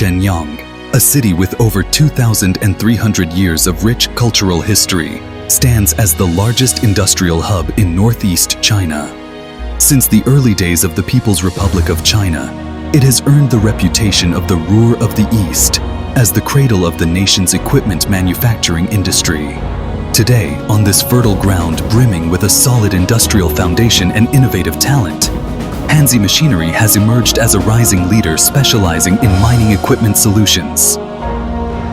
Shenyang, a city with over 2,300 years of rich cultural history, stands as the largest industrial hub in northeast China. Since the early days of the People's Republic of China, it has earned the reputation of the Ruhr of the East as the cradle of the nation's equipment manufacturing industry. Today, on this fertile ground brimming with a solid industrial foundation and innovative talent, Hansy Machinery has emerged as a rising leader specializing in mining equipment solutions.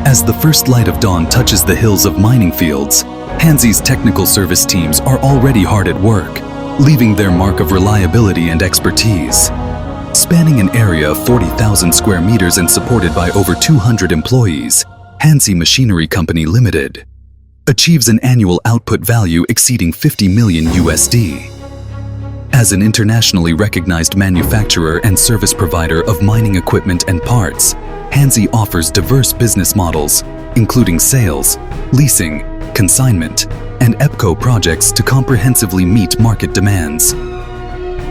As the first light of dawn touches the hills of mining fields, Hansy's technical service teams are already hard at work, leaving their mark of reliability and expertise. Spanning an area of 40,000 square meters and supported by over 200 employees, Hansy Machinery Company Limited achieves an annual output value exceeding 50 million USD. As an internationally recognized manufacturer and service provider of mining equipment and parts, Hansy offers diverse business models, including sales, leasing, consignment, and EPCO projects to comprehensively meet market demands.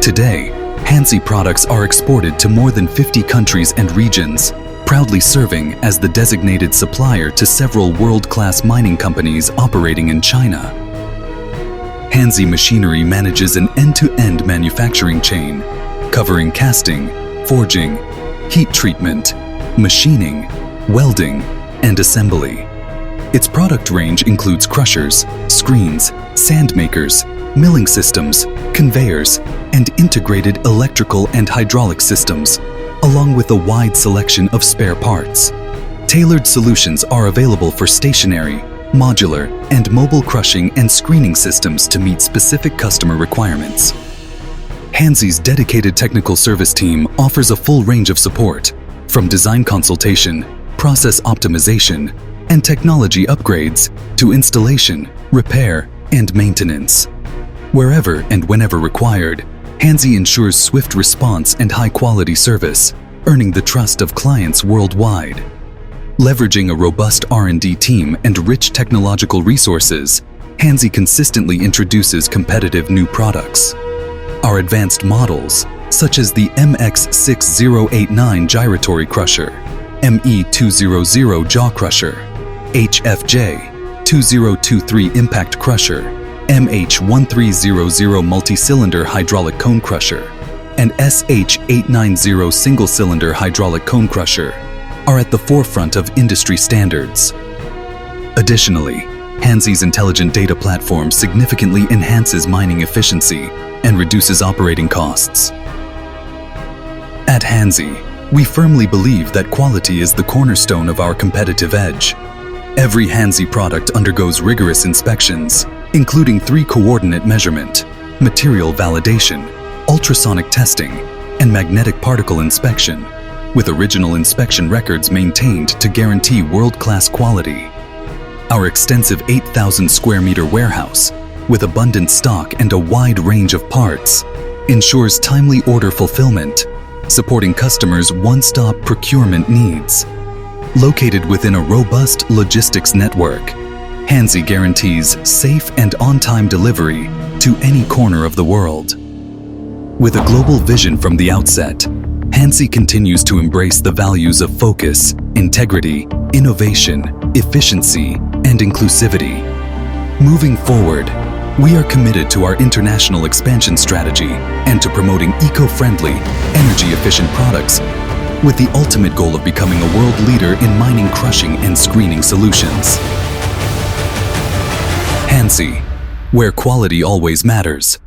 Today, Hansy products are exported to more than 50 countries and regions, proudly serving as the designated supplier to several world-class mining companies operating in China. Hansy Machinery manages an end-to-end manufacturing chain, covering casting, forging, heat treatment, machining, welding, and assembly. Its product range includes crushers, screens, sand makers, milling systems, conveyors, and integrated electrical and hydraulic systems, along with a wide selection of spare parts. Tailored solutions are available for stationary, modular, and mobile crushing and screening systems to meet specific customer requirements. Hansy's dedicated technical service team offers a full range of support, from design consultation, process optimization, and technology upgrades to installation, repair, and maintenance. Wherever and whenever required, Hansy ensures swift response and high-quality service, earning the trust of clients worldwide. Leveraging a robust R&D team and rich technological resources, Hansy consistently introduces competitive new products. Our advanced models, such as the MX6089 gyratory crusher, ME200 jaw crusher, HFJ2023 impact crusher, MH1300 multi-cylinder hydraulic cone crusher, and SH890 single-cylinder hydraulic cone crusher, are at the forefront of industry standards. Additionally, Hansy's intelligent data platform significantly enhances mining efficiency and reduces operating costs. At Hansy, we firmly believe that quality is the cornerstone of our competitive edge. Every Hansy product undergoes rigorous inspections, including 3-coordinate measurement, material validation, ultrasonic testing, and magnetic particle inspection, with original inspection records maintained to guarantee world-class quality. Our extensive 8,000 square meter warehouse, with abundant stock and a wide range of parts, ensures timely order fulfillment, supporting customers' one-stop procurement needs. Located within a robust logistics network, Hansy guarantees safe and on-time delivery to any corner of the world. With a global vision from the outset, Hansy continues to embrace the values of focus, integrity, innovation, efficiency, and inclusivity. Moving forward, we are committed to our international expansion strategy and to promoting eco-friendly, energy-efficient products with the ultimate goal of becoming a world leader in mining, crushing, and screening solutions. Hansy, where quality always matters.